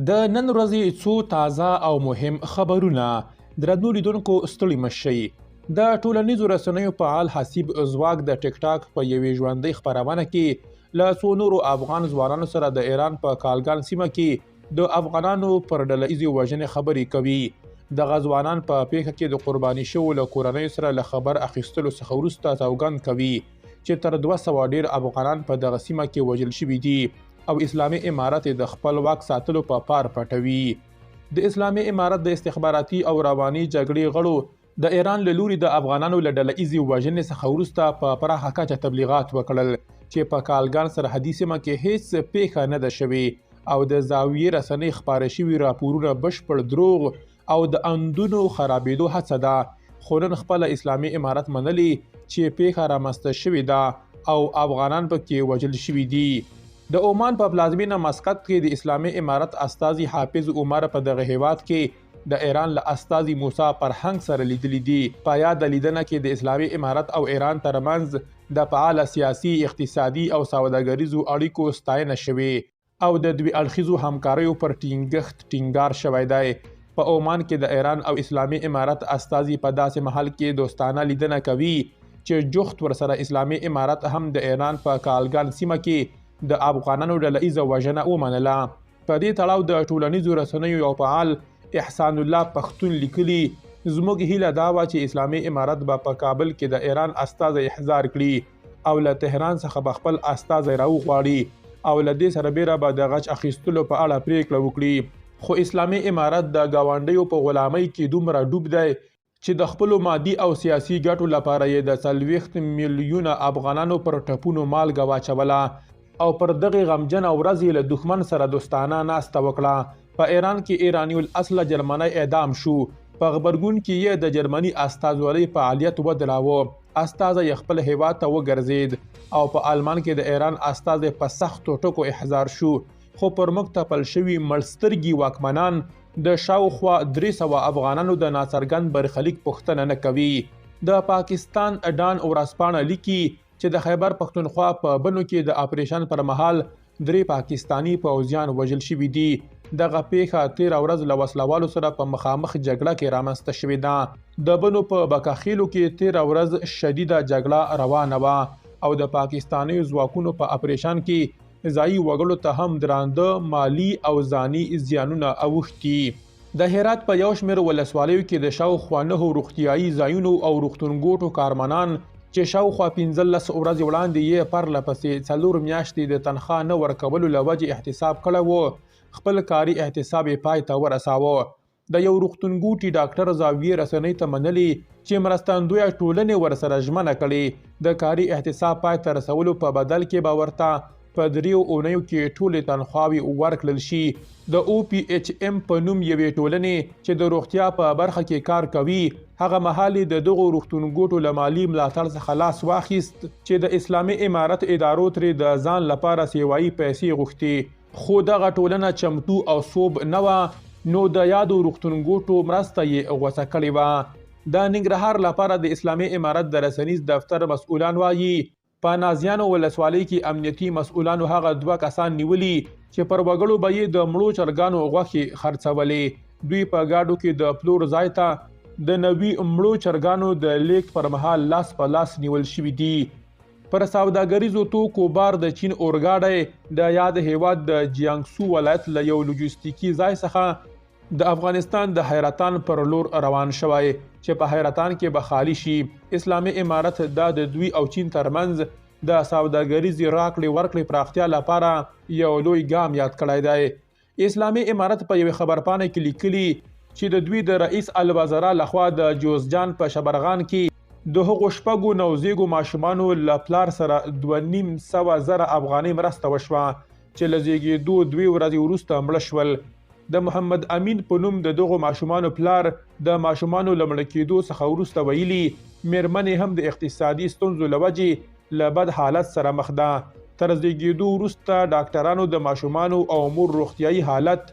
د نن ورځې څو تازه او مهم خبرونه. درنو لیدونکو ستړي مه شئ. د ټولنیزو رسنیو فعال حسیب ځواک د ټیک ټاک په یوې ژوندۍ خپرونه کې له څو نورو افغان ځوانانو سره د ایران په کالګان سیمه کې د افغانانو پر ډله ایزې وژنې خبرې کوي. دغه ځوانان په پیښه کې د قرباني شوو له کورنیو سره له خبر اخیستلو څخه وروسته سوګند کوي چې تر 200 ډیر افغانان په دغه سیمه کې وژل شوي دي او اسلامي امارت د خپل واک ساتلو په پار پټوي. د اسلامي امارت د استخباراتي او رواني جګړې غړو د ایران له لوري د افغانانو له ډله ایزې وژنې څخه وروسته په پراخه کچه تبلیغات وکړل چې په کالګان سرحدي سیمه کې هیڅ پیښه نه ده شوې او د زاویې رسنۍ خپاره شوي راپورونه بشپړ دروغ او د اندونو خرابېدو هڅه ده. خو نن خپله اسلامي امارت منلي چې پیښه رامنځته شوې ده او افغانان پکې وژل شوي دي. د عمان په پلازمینه مسقط کې د اسلامي امارت استازي حافظ عمر په دغه هیواد کې د ایران له استازي موسی فرهنګ سره لیدلي دي. په یاده لیدنه کې د اسلامي امارت او ایران ترمنځ د فعال سیاسي، اقتصادي او سوداګریزو اړیکو ستاینه شوې او د دوی اړخیزو همکاریو پر ټینګښت ټینګار شوی دی. په عمان کې د ایران او اسلامي امارت استازي په داسې محل کې دوستانه لیدنه کوي چې جوخت ورسره اسلامي امارت هم د ایران په کالګان سیمه کې د افغانانو ډله ایزه وژنه ومنله. په دې تړاو د ټولنیزو رسنیو یو فعال احسان الله پښتون لیکلي زموږ هیله دا وه چې اسلامي امارت به په کابل کې د ایران استازی احضار کړي او له تهران څخه به خپل استازی راوغواړي او له دې سره بیره به د غچ اخیستلو په اړه پریکړه وکړي. خو اسلامي امارت د ګاونډیو په غلامۍ کې دومره ډوب دی چې د خپلو مادي او سیاسي ګټو لپاره یې د 40 میلیونه افغانانو پر ټپونو مالګه واچوله او پر دغه غمجنه ورځ له دښمن سره دوستانه ناسته وکړه. په ایران کې ایرانی الاصل جرمنی اعدام شو. په غبرګون کې یې د جرمني استازولۍ فعالیت ودراوه. استازی خپل هیواد ته وګرځید او په آلمان کې د ایران استازی په سختو ټکو احضار شو. خو پر موږ تپل شوي مړسترګي واکمنان د شاوخوا 300 افغانانو د ناڅرګند برخلیک پوښتنه نه کوي. د پاکستان ډان ورځپاڼه لیکي چې د خیبر پښتونخوا په بنو کې د اپریشن پر مهال 3 پاکستانی پوځیان وژل شوي دي. دغه پیښه 13 ورځ له وسلوالو سره په مخامخ جګړه کې رامنځته شوې ده. د بنو په بکاخیلو کې 13 ورځ شدیده جګړه روانه وه او د پاکستانی ځواکونو په اپریشن کې ځایي وګړو ته هم درانده مالی او ځاني زیانونه اوښتي. د هرات په یو شمېر ولسوالیو کې د شاوخوا 9 روغتیایي ځایونو او روغتونګوټو کارمنان چې شاوخوا 15 ورځې وړاندې یې پرله پسې 4 میاشتې د تنخوا نه ورکولو له وجې احتساب کړی و، خپل کاري احتساب یې پای ته ورساوه. د یو روغتونګوټي ډاکټر زاویې رسنۍ ته منلي چې مرستندویه ټولنې ورسره ژمنه کړې د کاري احتساب پای ته رسولو په بدل کې به ورته په 3 اونیو کې ټولې تنخواوې ورکړل شي. د OPHM په نوم یوې ټولنې چې د روغتیا په برخه کې کار کوي هغه مهال د دغو روغتونګوټو له مالي ملاتړ څخه لاس واخیست چې د اسلامي امارت ادارو ترې د ځان لپاره سیوایي پیسې غوښتي. خو دغه ټولنه چمتو او صوب نه وه نو د یادو روغتونګوټو مرسته یې غوڅه کړې وه. د ننګرهار لپاره د اسلامي امارت د رسنیز دفتر مسؤلان وایي په نازیانو ولسوالۍ کې امنیتي مسؤلانو هغه 2 کسان نیولي چې پر وګړو به یې د مړو چرګانو غوښې خرڅولې. دوی په ګاډو کې د پلور ځای ته د نوي مړو چرګانو د لیږد پر مهال لاس په لاس نیول شوي دي. پر سوداګریزو توکو بار د چین اورګاډی د یاد هیواد د جیانګسو ولایت له یو لوجستیکي ځای څخه د افغانستان د حیرتان پر لور روان شوی چې په حیرتان کې به خالی شي. اسلامي امارت دا د دوی او چین ترمنځ د سوداګریزې راکړې ورکړې پراختیا لپاره یو لوی ګام یاد کړی دی. اسلامي امارت په یوې خبرپاڼه کې لیکلي چې د دوی د رئیس الوزرا لخوا د جوزجان په شبرغان کې د هغو 6 نوزیږو ماشومانو له پلار سره 2,500,000 افغانۍ مرسته وشوه چې له زیږېدو 2 ورځې وروسته مړه شول. د محمد امین په نوم د دغو ماشومانو پلار د ماشومانو له مړه کېدو څخه وروسته ویلي مېرمنې هم د اقتصادي ستونزو له وجې له بد حالت سره مخ ده. تر زیږېدو وروسته ډاکټرانو د ماشومانو او مور روغتیایي حالت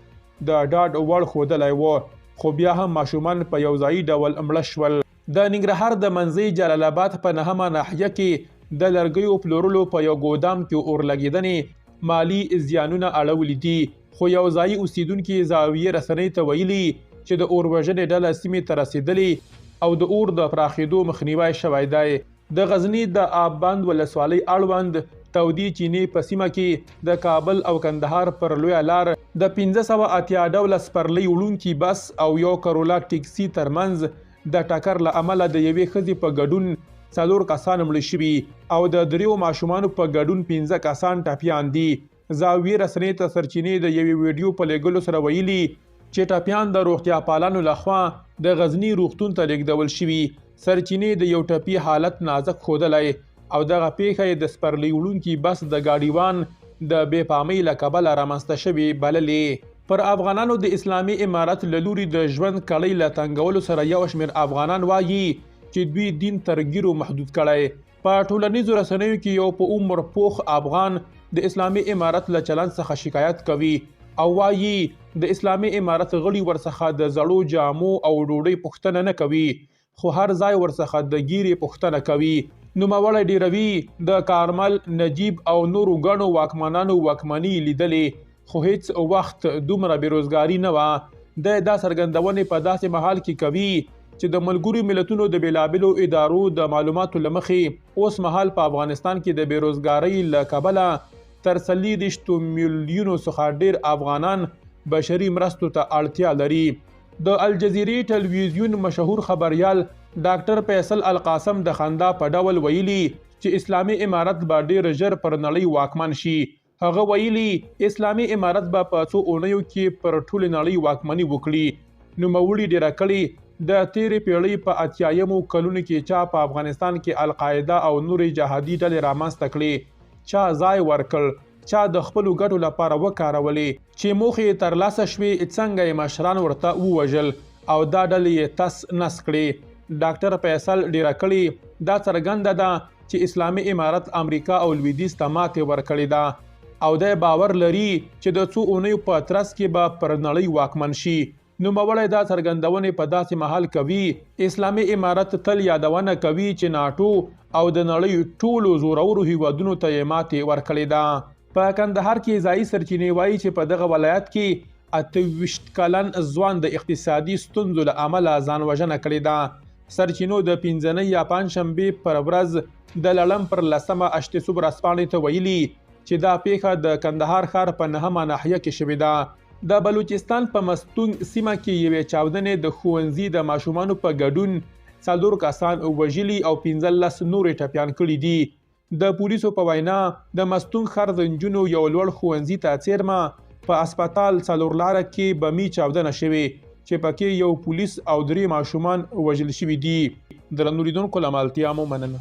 د ډاډ وړ ښودلی و خو بیا هم ماشومان په یو ځایي ډول مړه شول. د ننګرهار د منځۍ جلال آباد په 9مه ناحیه کې د لرګیو پلورلو په یو ګودام کې اور لګېدنې مالی زیانونه اړولي دي خو یو ځایي اوسیدونکي زاویې رسنۍ ته ویلي چې د اور وژنې ډله سیمې ته رسېدلې او د اور د پراخېدو مخنیوی شوی دی. د غزني د آب بند ولسوالۍ اړوند تودي چینې په سیمه کې د کابل او کندهار پر لویه لار د 1580 ډوله سپرلۍ وړونکي بس او یو کرولا ټیکسي ترمنځ د ټکر له امله د یوې ښځې په ګډون 4 کسان مړه شوي او د 3 ماشومانو په ګډون 15 کسان ټپیان دي. زاویې رسنۍ ته سرچینې د یوې ویډیو په لیږلو سره ویلي چې ټپیان د روغتیا پالانو لخوا د غزني روغتون ته لیږدول شوي. سرچینې د یو ټپي حالت نازک ښودلی او دغه پیښه یې د سپرلۍ وړونکي بس د ګاډیوان د بې پامۍ له کبله رامنځته شوې بللې. پر افغانانو د اسلامي امارت له لوري د ژوند کړۍ له تنګولو سره یو شمېر افغانان وایي چې دوی دین تر ګیرو محدود کړی. په ټولنیزو رسنیو کې یو په عمر پوخ افغان د اسلامي امارت له چلند څخه شکایت کوي او وایي د اسلامي امارت غړي ورڅخه د زړو جامو او ډوډۍ پوښتنه نه کوي خو هر ځای ورڅخه د ګیرې پوښتنه کوي. نوموړی ډیروي د کارمل، نجیب او نورو ګڼو واکمنانو واکمني لیدلې خو هیڅ وخت دومره بېروزګاري نه وه. دا څرګندونې په داسې مهال کې کوي چې د ملګرو ملتونو د بېلابېلو ادارو د معلوماتو له مخې اوس مهال په افغانستان کې د بېروزګارۍ له کبله تر 40 میلیونو څخه ډېر افغانان بشري مرستو ته اړتیا لري. د الجزیرې ټلویزیون مشهور خبریال ډاکټر فیصل القاسم د خندا په ډول ویلي چې اسلامي امارت به ډېر ژر پر نړۍ واکمن شي. هغه ویلي اسلامي امارت به په څو اونیو کې پر ټولې نړۍ واکمني وکړي. نوموړي ډیره کړي د تیرې پیړۍ په 80مو کلونو کې چا په افغانستان کې القاعده او نورې جهادي ډلې رامنځته کړې، چا ځای ورکړ، چا د خپلو ګټو لپاره وکارولې چې موخې ترلاسه شوې څنګه یې مشران ورته ووژل او دا ډلې یې تس نس کړې. ډاکټر فیصل ډیره کړي دا څرګنده ده چې اسلامي امارت امریکا او لویدیځ ته ماتې ورکړې ده او دی باور لري چې د څو اونیو په ترڅ کې به پر نړۍ واکمن شي. نوموړی دا څرګندونې په داسې مهال کوي اسلامي امارت تل یادونه کوي چې ناټو او د نړۍ ټولو زورورو هیوادونو ته یې ماتې ورکړې ده. په کندهار کې ځایي سرچینې وایي چې په دغه ولایت کې 28 کلن ځوان د اقتصادي ستونزو له امله ځان وژنه کړې ده. سرچینو د پنځنۍ یا پنجشنبې پر ورځ د لړم پر 10مه اشتسوب ورځپاڼې ته ویلي چې دا پیښه د کندهار ښار په 9مه ناحیه کې شوې ده. د بلوچستان په مستونګ سیمه کې یوې چاودنې د ښوونځي د ماشومانو په ګډون 4 کسان وژلي او 15 نورې ټپیان کړي دي. د پولیسو په وینا د مستونګ ښار د نجونو یو لوړ ښوونځي ته څیرمه په اسپتال 4 لاره کې بمي چاودنه شوې چې پکې یو پولیس او 3 ماشومان وژل شوي دي. درنو لیدونکو له ملتیا مو مننه.